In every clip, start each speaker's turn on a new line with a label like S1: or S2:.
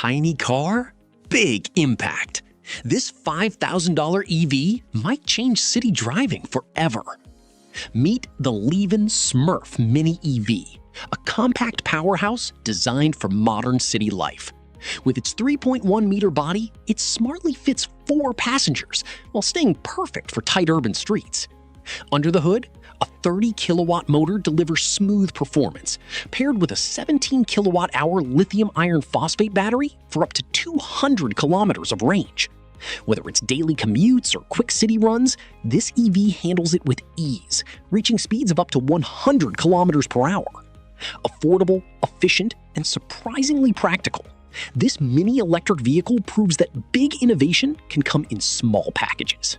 S1: tiny car? Big impact. This $5,000 EV might change city driving forever. Meet the Livan Smurf Mini EV, a compact powerhouse designed for modern city life. With its 3.1-meter body, it smartly fits 4 passengers while staying perfect for tight urban streets. Under the hood, a 30-kilowatt motor delivers smooth performance, paired with a 17-kilowatt-hour lithium iron phosphate battery for up to 200 kilometers of range. Whether it's daily commutes or quick city runs, this EV handles it with ease, reaching speeds of up to 100 kilometers per hour. Affordable, efficient, and surprisingly practical, this mini electric vehicle proves that big innovation can come in small packages.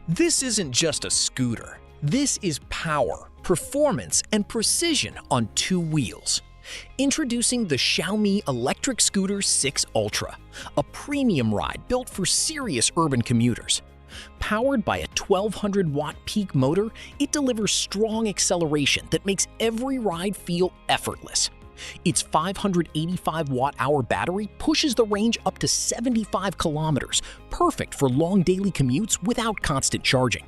S2: This isn't just a scooter. This is power, performance, and precision on 2 wheels. Introducing the Xiaomi Electric Scooter 6 Ultra, a premium ride built for serious urban commuters. Powered by a 1200-watt peak motor, it delivers strong acceleration that makes every ride feel effortless. Its 585-watt-hour battery pushes the range up to 75 kilometers, perfect for long daily commutes without constant charging.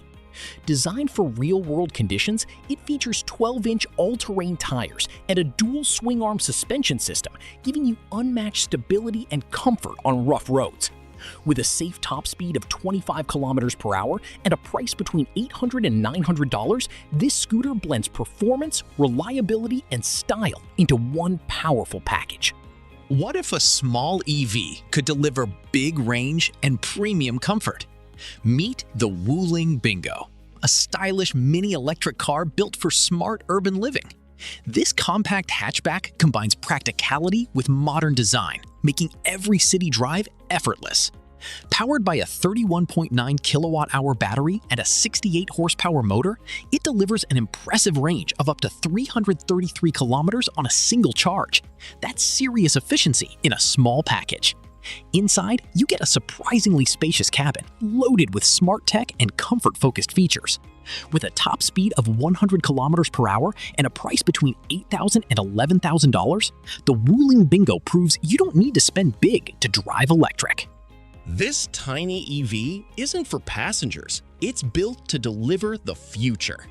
S2: Designed for real-world conditions, it features 12-inch all-terrain tires and a dual swing-arm suspension system, giving you unmatched stability and comfort on rough roads. With a safe top speed of 25 kilometers per hour and a price between $800 and $900, this scooter blends performance, reliability, and style into one powerful package.
S3: What if a small EV could deliver big range and premium comfort? Meet the Wuling Bingo, a stylish mini electric car built for smart urban living. This compact hatchback combines practicality with modern design, making every city drive effortless. Powered by a 31.9 kilowatt-hour battery and a 68 horsepower motor, it delivers an impressive range of up to 333 kilometers on a single charge. That's serious efficiency in a small package. Inside, you get a surprisingly spacious cabin, loaded with smart tech and comfort-focused features. With a top speed of 100 kilometers per hour and a price between $8,000 and $11,000, the Wuling Bingo proves you don't need to spend big to drive electric.
S4: This tiny EV isn't for passengers. It's built to deliver the future.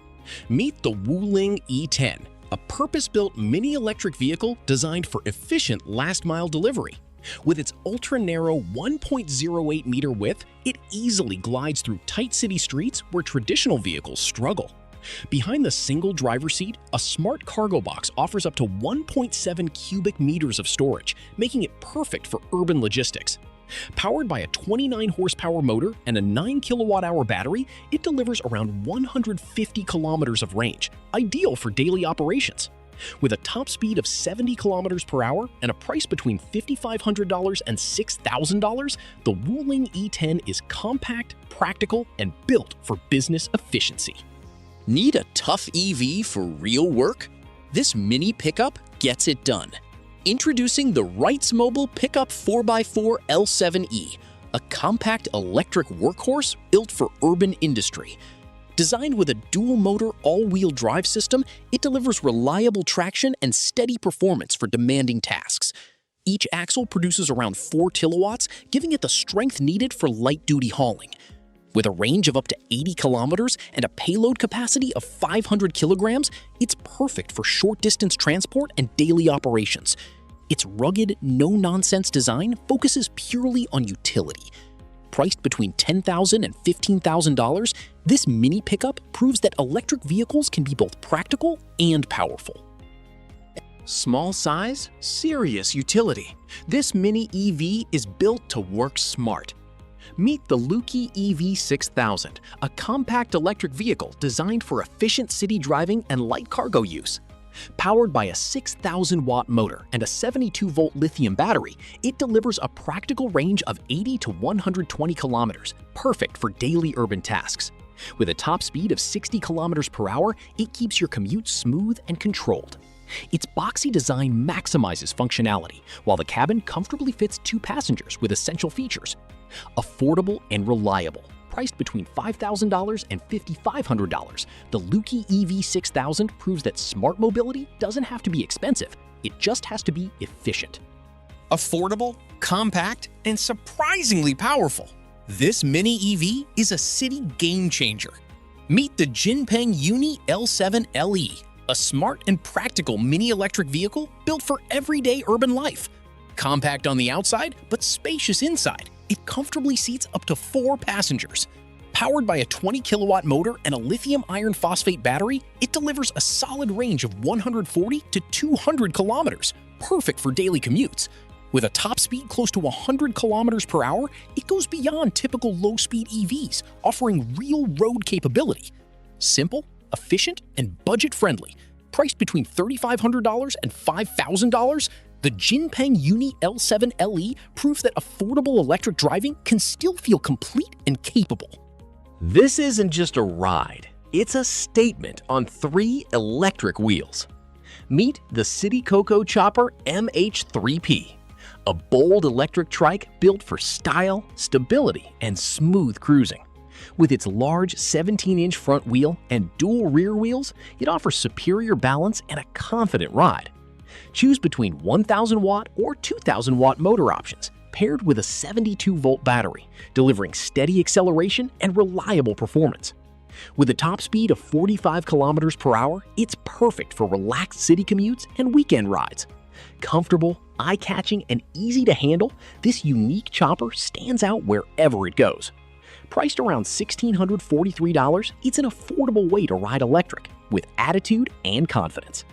S4: Meet the Wuling E10, a purpose-built mini electric vehicle designed for efficient last-mile delivery. With its ultra-narrow 1.08-meter width, it easily glides through tight city streets where traditional vehicles struggle. Behind the single driver's seat, a smart cargo box offers up to 1.7 cubic meters of storage, making it perfect for urban logistics. Powered by a 29-horsepower motor and a 9-kilowatt-hour battery, it delivers around 150 kilometers of range, ideal for daily operations. With a top speed of 70 kilometers per hour and a price between $5,500 and $6,000, the Wuling E10 is compact, practical, and built for business efficiency.
S1: Need a tough EV for real work? This mini pickup gets it done. Introducing the Wrights Mobile Pickup 4x4 L7e, a compact electric workhorse built for urban industry. Designed with a dual-motor all-wheel drive system, it delivers reliable traction and steady performance for demanding tasks. Each axle produces around 4 kilowatts, giving it the strength needed for light-duty hauling. With a range of up to 80 kilometers and a payload capacity of 500 kilograms, it's perfect for short-distance transport and daily operations. Its rugged, no-nonsense design focuses purely on utility. Priced between $10,000 and $15,000, this mini pickup proves that electric vehicles can be both practical and powerful. Small size, serious utility. This mini EV is built to work smart. Meet the Luki EV 6000, a compact electric vehicle designed for efficient city driving and light cargo use. Powered by a 6,000-watt motor and a 72-volt lithium battery, it delivers a practical range of 80 to 120 kilometers, perfect for daily urban tasks. With a top speed of 60 kilometers per hour, it keeps your commute smooth and controlled. Its boxy design maximizes functionality, while the cabin comfortably fits 2 passengers with essential features. Affordable and reliable. Priced between $5,000 and $5,500, the Luki EV 6000 proves that smart mobility doesn't have to be expensive, it just has to be efficient.
S2: Affordable, compact, and surprisingly powerful, this Mini EV is a city game-changer. Meet the Jinpeng Uni L7e, a smart and practical mini electric vehicle built for everyday urban life. Compact on the outside, but spacious inside, it comfortably seats up to 4 passengers. Powered by a 20-kilowatt motor and a lithium iron phosphate battery, it delivers a solid range of 140 to 200 kilometers, perfect for daily commutes. With a top speed close to 100 kilometers per hour, it goes beyond typical low-speed EVs, offering real road capability. Simple, efficient, and budget-friendly. Priced between $3,500 and $5,000, the Jinpeng Uni L7e proves that affordable electric driving can still feel complete and capable.
S5: This isn't just a ride, it's a statement on 3 electric wheels. Meet the CityCoco Chopper MH3P, a bold electric trike built for style, stability, and smooth cruising. With its large 17-inch front wheel and dual rear wheels, it offers superior balance and a confident ride. Choose between 1,000-watt or 2,000-watt motor options, paired with a 72-volt battery, delivering steady acceleration and reliable performance. With a top speed of 45 kilometers per hour, it's perfect for relaxed city commutes and weekend rides. Comfortable, eye-catching, and easy to handle, this unique chopper stands out wherever it goes. Priced around $1,643, it's an affordable way to ride electric with attitude and confidence.